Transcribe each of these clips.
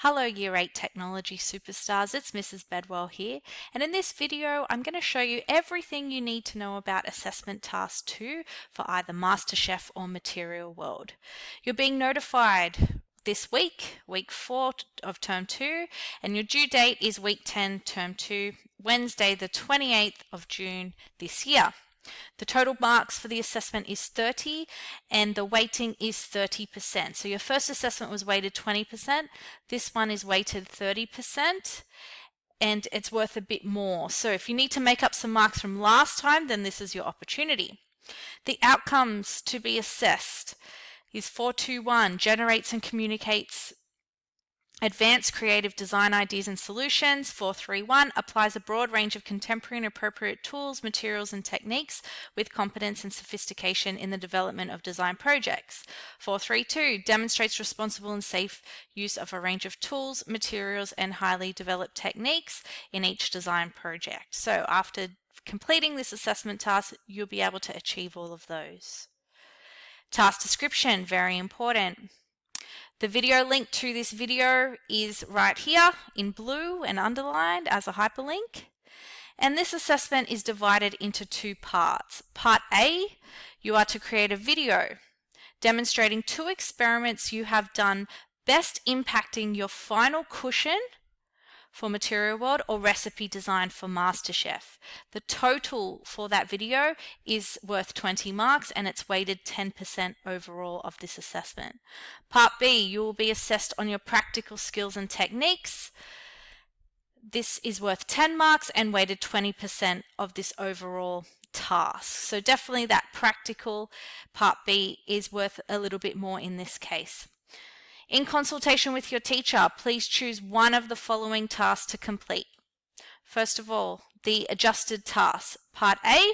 Hello Year 8 Technology Superstars, it's Mrs. Bedwell here, and in this video I'm going to show you everything you need to know about Assessment Task 2 for either MasterChef or Material World. You're being notified this week, week 4 of Term 2, and your due date is week 10, Term 2, Wednesday the 28th of June this year. The total marks for the assessment is 30 and the weighting is 30%. So your first assessment was weighted 20%. This one is weighted 30% and it's worth a bit more. So if you need to make up some marks from last time, then this is your opportunity. The outcomes to be assessed is 421, generates and communicates advanced creative design ideas and solutions. 431, applies a broad range of contemporary and appropriate tools, materials and techniques with competence and sophistication in the development of design projects. 432, demonstrates responsible and safe use of a range of tools, materials and highly developed techniques in each design project. So after completing this assessment task, you'll be able to achieve all of those. Task description, very important. The video link to this video is right here in blue and underlined as a hyperlink. And this assessment is divided into two parts. Part A, you are to create a video demonstrating 2 experiments you have done best impacting your final cushion for Material World or recipe design for MasterChef. The total for that video is worth 20 marks and it's weighted 10% overall of this assessment. Part B, you will be assessed on your practical skills and techniques. This is worth 10 marks and weighted 20% of this overall task. So definitely that practical part B is worth a little bit more in this case. In consultation with your teacher, please choose one of the following tasks to complete. First of all, the adjusted tasks. Part A,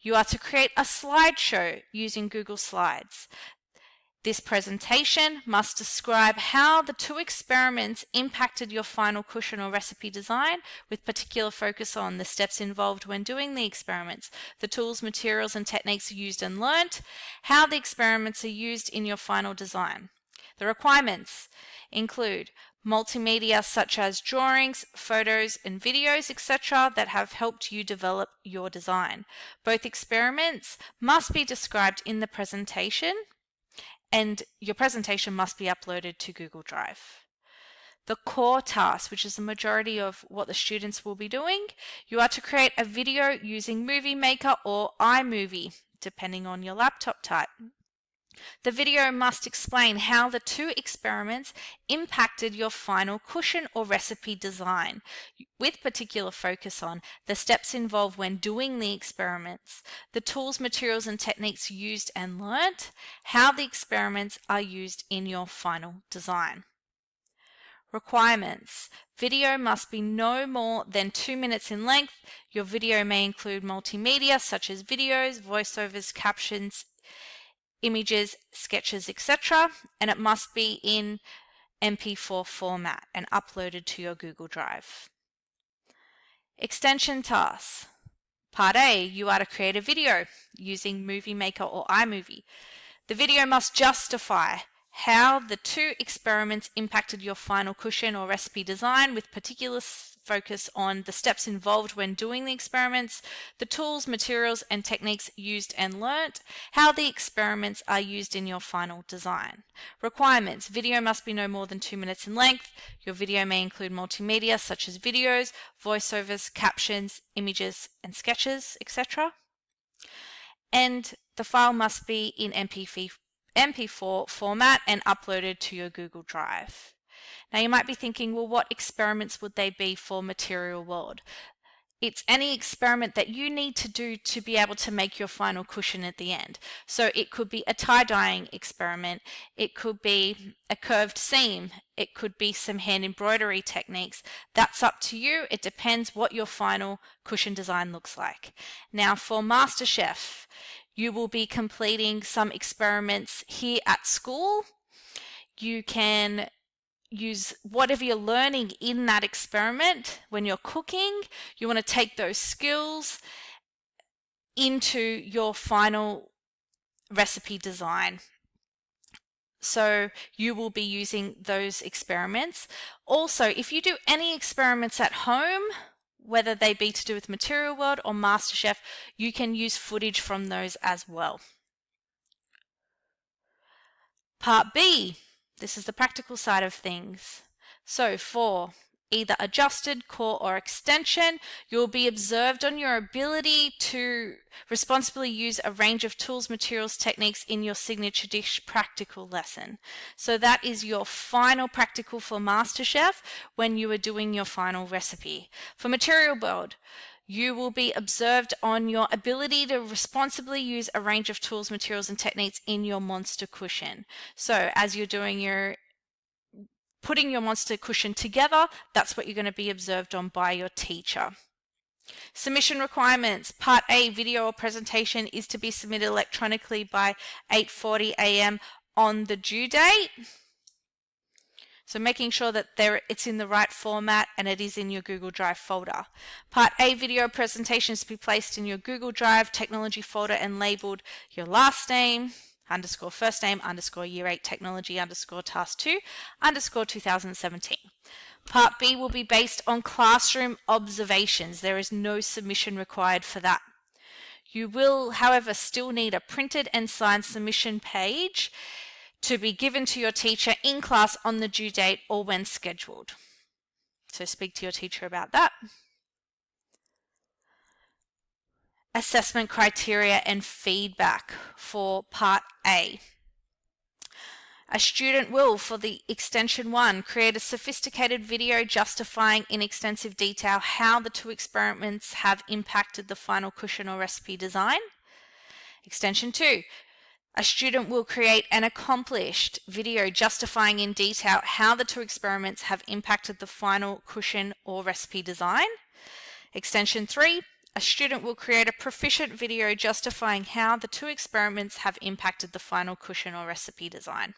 you are to create a slideshow using Google Slides. This presentation must describe how the 2 experiments impacted your final cushion or recipe design, with particular focus on the steps involved when doing the experiments, the tools, materials, and techniques used and learnt, how the experiments are used in your final design. The requirements include multimedia such as drawings, photos, and videos, etc. that have helped you develop your design. Both experiments must be described in the presentation, and your presentation must be uploaded to Google Drive. The core task, which is the majority of what the students will be doing, you are to create a video using Movie Maker or iMovie, depending on your laptop type. The video must explain how the 2 experiments impacted your final cushion or recipe design, with particular focus on the steps involved when doing the experiments, the tools, materials, and techniques used and learnt, how the experiments are used in your final design. Requirements. Video must be no more than 2 minutes in length. Your video may include multimedia such as videos, voiceovers, captions, images, sketches, etc. and it must be in MP4 format and uploaded to your Google Drive. Extension tasks. Part A, you are to create a video using Movie Maker or iMovie. The video must justify how the 2 experiments impacted your final cushion or recipe design, with particular focus on the steps involved when doing the experiments, the tools, materials, and techniques used and learnt, how the experiments are used in your final design. Requirements. Video must be no more than 2 minutes in length. Your video may include multimedia such as videos, voiceovers, captions, images, and sketches, etc. And the file must be in MP4 format and uploaded to your Google Drive. Now you might be thinking, well, what experiments would they be for Material World? It's any experiment that you need to do to be able to make your final cushion at the end. So it could be a tie-dyeing experiment, it could be a curved seam, it could be some hand embroidery techniques. That's up to you. It depends what your final cushion design looks like. Now for MasterChef, you will be completing some experiments here at school. You can use whatever you're learning in that experiment when you're cooking. You want to take those skills into your final recipe design. So you will be using those experiments. Also, if you do any experiments at home, whether they be to do with Material World or MasterChef, you can use footage from those as well. Part B, this is the practical side of things. So for either adjusted, core, or extension, you'll be observed on your ability to responsibly use a range of tools, materials, techniques in your signature dish practical lesson. So that is your final practical for MasterChef when you are doing your final recipe. For Material World, you will be observed on your ability to responsibly use a range of tools, materials, and techniques in your monster cushion. So as you're doing putting your monster cushion together, that's what you're going to be observed on by your teacher. Submission requirements. Part A, video or presentation is to be submitted electronically by 8:40 a.m. on the due date. So making sure that it's in the right format and it is in your Google Drive folder. Part A, video presentations to be placed in your Google Drive technology folder and labeled your last name, _ first name, _ year 8 technology _ task 2 _ 2017. Part B will be based on classroom observations. There is no submission required for that. You will, however, still need a printed and signed submission page to be given to your teacher in class on the due date or when scheduled. So speak to your teacher about that. Assessment criteria and feedback for Part A. A student will, for the Extension 1, create a sophisticated video justifying in extensive detail how the 2 experiments have impacted the final cushion or recipe design. Extension 2. A student will create an accomplished video justifying in detail how the 2 experiments have impacted the final cushion or recipe design. Extension 3. A student will create a proficient video justifying how the 2 experiments have impacted the final cushion or recipe design.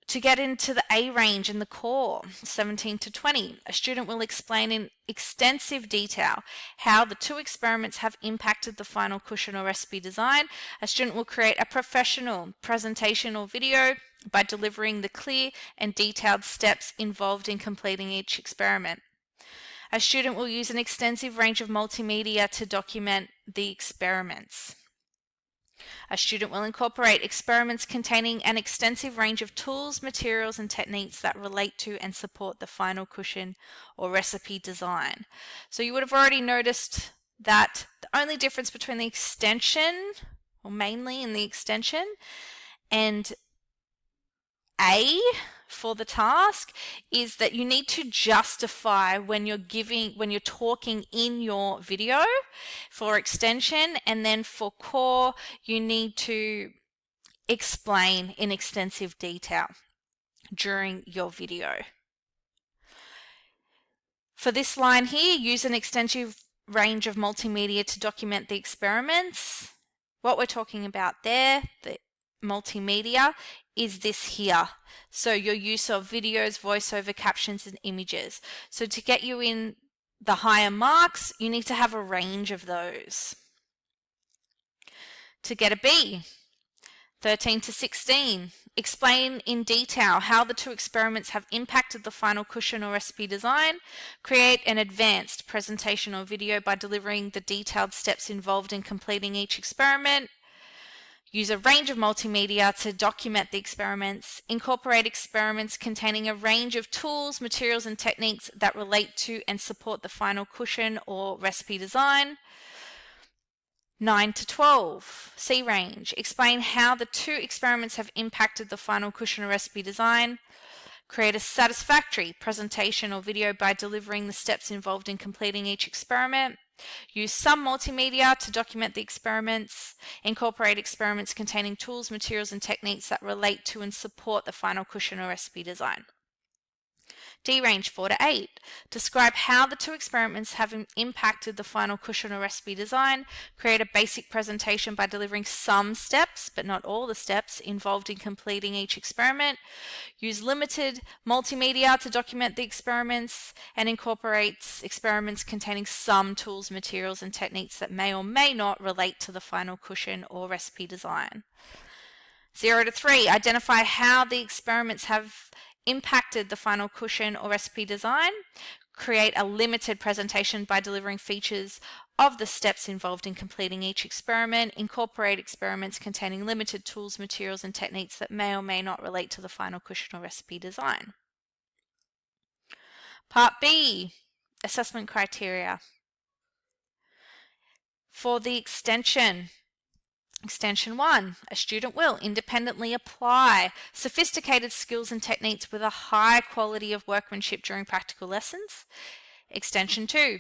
To get into the A range in the core, 17 to 20, a student will explain in extensive detail how the 2 experiments have impacted the final cushion or recipe design. A student will create a professional presentation or video by delivering the clear and detailed steps involved in completing each experiment. A student will use an extensive range of multimedia to document the experiments. A student will incorporate experiments containing an extensive range of tools, materials, and techniques that relate to and support the final cushion or recipe design. So you would have already noticed that the only difference between the extension, or mainly in the extension, and A for the task is that you need to justify when you're talking in your video for extension, and then for core you need to explain in extensive detail during your video. For this line here, use an extensive range of multimedia to document the experiments. What we're talking about there, the multimedia, is this here. So your use of videos, voiceover, captions, and images. So to get you in the higher marks, you need to have a range of those. To get a B, 13 to 16, explain in detail how the 2 experiments have impacted the final cushion or recipe design. Create an advanced presentation or video by delivering the detailed steps involved in completing each experiment. Use a range of multimedia to document the experiments. Incorporate experiments containing a range of tools, materials, and techniques that relate to and support the final cushion or recipe design. 9 to 12, C range. Explain how the 2 experiments have impacted the final cushion or recipe design. Create a satisfactory presentation or video by delivering the steps involved in completing each experiment. Use some multimedia to document the experiments. Incorporate experiments containing tools, materials, and techniques that relate to and support the final cushion or recipe design. D range 4 to 8. Describe how the 2 experiments have impacted the final cushion or recipe design. Create a basic presentation by delivering some steps, but not all the steps, involved in completing each experiment. Use limited multimedia to document the experiments, and incorporates experiments containing some tools, materials, and techniques that may or may not relate to the final cushion or recipe design. 0 to 3, identify how the experiments have impacted the final cushion or recipe design. Create a limited presentation by delivering features of the steps involved in completing each experiment. Incorporate experiments containing limited tools, materials, and techniques that may or may not relate to the final cushion or recipe design. Part B, assessment criteria. For the extension, Extension 1, a student will independently apply sophisticated skills and techniques with a high quality of workmanship during practical lessons. Extension 2,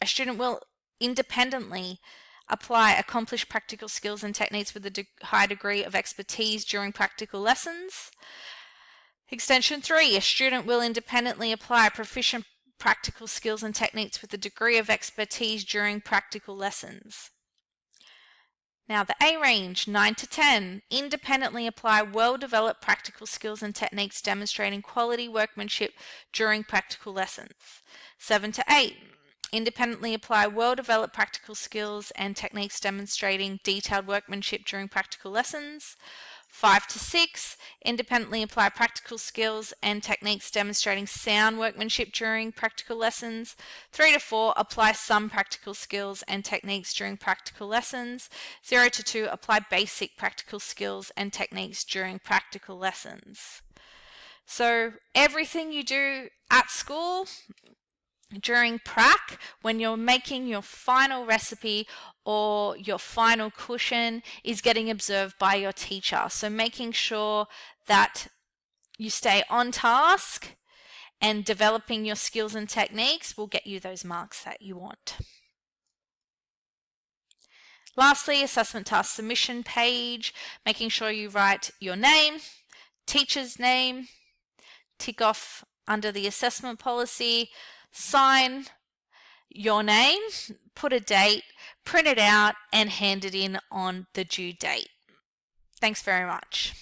a student will independently apply accomplished practical skills and techniques with a high degree of expertise during practical lessons. Extension 3, a student will independently apply proficient practical skills and techniques with a degree of expertise during practical lessons. Now the A range, 9 to 10, independently apply well-developed practical skills and techniques demonstrating quality workmanship during practical lessons. 7 to 8, independently apply well-developed practical skills and techniques demonstrating detailed workmanship during practical lessons. 5 to 6, independently apply practical skills and techniques demonstrating sound workmanship during practical lessons. 3 to 4, apply some practical skills and techniques during practical lessons. 0 to 2, apply basic practical skills and techniques during practical lessons. So everything you do at school during prac, when you're making your final recipe or your final cushion, is getting observed by your teacher. So making sure that you stay on task and developing your skills and techniques will get you those marks that you want. Lastly, assessment task submission page, making sure you write your name, teacher's name, tick off under the assessment policy, sign your name, put a date, print it out, and hand it in on the due date. Thanks very much.